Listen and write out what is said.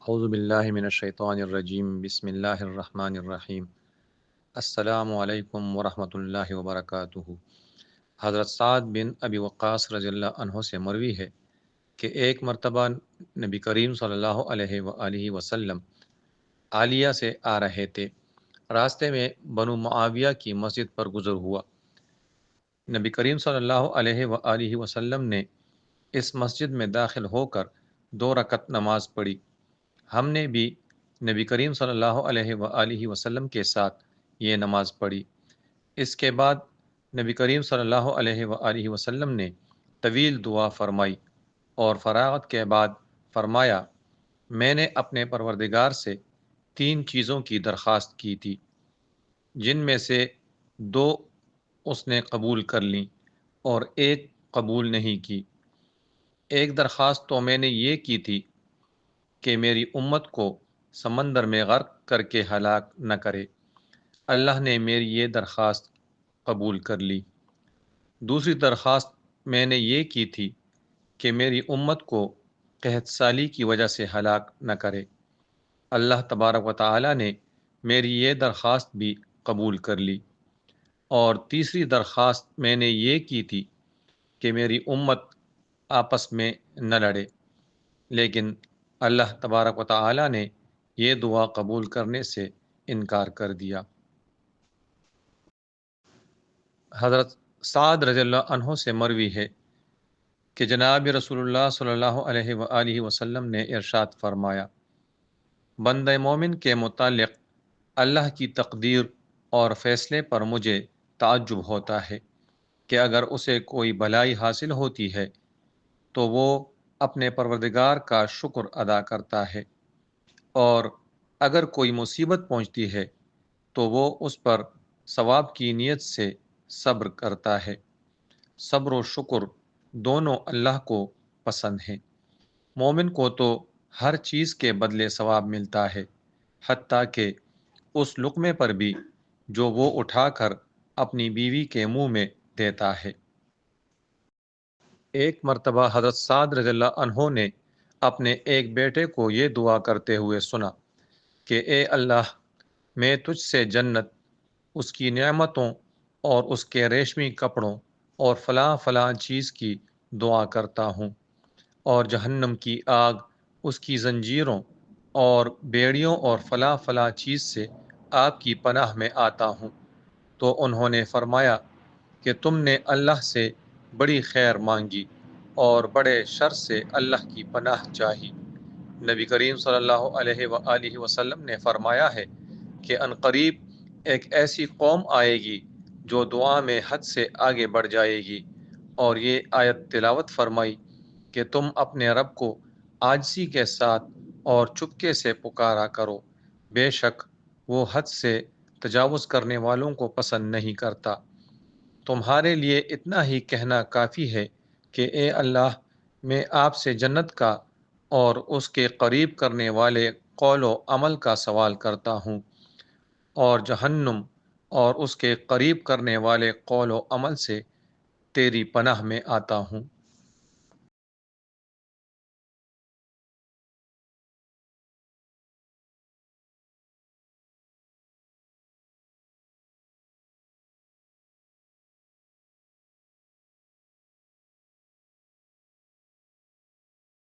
اعوذ باللہ من الشیطان الرجیم بسم اللہ الرحمن الرحیم السلام علیکم ورحمۃ اللہ وبرکاتہ۔ حضرت سعد بن ابی وقاص رضی اللہ عنہ سے مروی ہے کہ ایک مرتبہ نبی کریم صلی اللہ علیہ وآلہ وسلم عالیہ سے آ رہے تھے۔ راستے میں بنو معاویہ کی مسجد پر گزر ہوا۔ نبی کریم صلی اللہ علیہ وآلہ وسلم نے اس مسجد میں داخل ہو کر 2 رکعت نماز پڑھی۔ ہم نے بھی نبی کریم صلی اللہ علیہ وآلہ وسلم کے ساتھ یہ نماز پڑھی۔ اس کے بعد نبی کریم صلی اللہ علیہ وآلہ وسلم نے طویل دعا فرمائی اور فراغت کے بعد فرمایا، میں نے اپنے پروردگار سے 3 چیزوں کی درخواست کی تھی، جن میں سے 2 اس نے قبول کر لیں اور ایک قبول نہیں کی۔ ایک درخواست تو میں نے یہ کی تھی کہ میری امت کو سمندر میں غرق کر کے ہلاک نہ کرے۔ اللہ نے میری یہ درخواست قبول کر لی۔ دوسری درخواست میں نے یہ کی تھی کہ میری امت کو قحط سالی کی وجہ سے ہلاک نہ کرے۔ اللہ تبارک و تعالی نے میری یہ درخواست بھی قبول کر لی۔ اور تیسری درخواست میں نے یہ کی تھی کہ میری امت آپس میں نہ لڑے، لیکن اللہ تبارک و تعالی نے یہ دعا قبول کرنے سے انکار کر دیا۔ حضرت سعد رضی اللہ عنہ سے مروی ہے کہ جناب رسول اللہ صلی اللہ علیہ وآلہ وسلم نے ارشاد فرمایا، بندہ مومن کے متعلق اللہ کی تقدیر اور فیصلے پر مجھے تعجب ہوتا ہے کہ اگر اسے کوئی بھلائی حاصل ہوتی ہے تو وہ اپنے پروردگار کا شکر ادا کرتا ہے، اور اگر کوئی مصیبت پہنچتی ہے تو وہ اس پر ثواب کی نیت سے صبر کرتا ہے۔ صبر و شکر دونوں اللہ کو پسند ہیں۔ مومن کو تو ہر چیز کے بدلے ثواب ملتا ہے، حتیٰ کہ اس لقمے پر بھی جو وہ اٹھا کر اپنی بیوی کے منہ میں دیتا ہے۔ ایک مرتبہ حضرت سعد رضی اللہ عنہ نے اپنے ایک بیٹے کو یہ دعا کرتے ہوئے سنا کہ اے اللہ، میں تجھ سے جنت، اس کی نعمتوں اور اس کے ریشمی کپڑوں اور فلاں فلاں چیز کی دعا کرتا ہوں، اور جہنم کی آگ، اس کی زنجیروں اور بیڑیوں اور فلاں فلاں چیز سے آپ کی پناہ میں آتا ہوں۔ تو انہوں نے فرمایا کہ تم نے اللہ سے بڑی خیر مانگی اور بڑے شر سے اللہ کی پناہ چاہی۔ نبی کریم صلی اللہ علیہ وآلہ وسلم نے فرمایا ہے کہ عنقریب ایک ایسی قوم آئے گی جو دعا میں حد سے آگے بڑھ جائے گی، اور یہ آیت تلاوت فرمائی کہ تم اپنے رب کو عاجزی کے ساتھ اور چپکے سے پکارا کرو، بے شک وہ حد سے تجاوز کرنے والوں کو پسند نہیں کرتا۔ تمہارے لیے اتنا ہی کہنا کافی ہے کہ اے اللہ، میں آپ سے جنت کا اور اس کے قریب کرنے والے قول و عمل کا سوال کرتا ہوں، اور جہنم اور اس کے قریب کرنے والے قول و عمل سے تیری پناہ میں آتا ہوں۔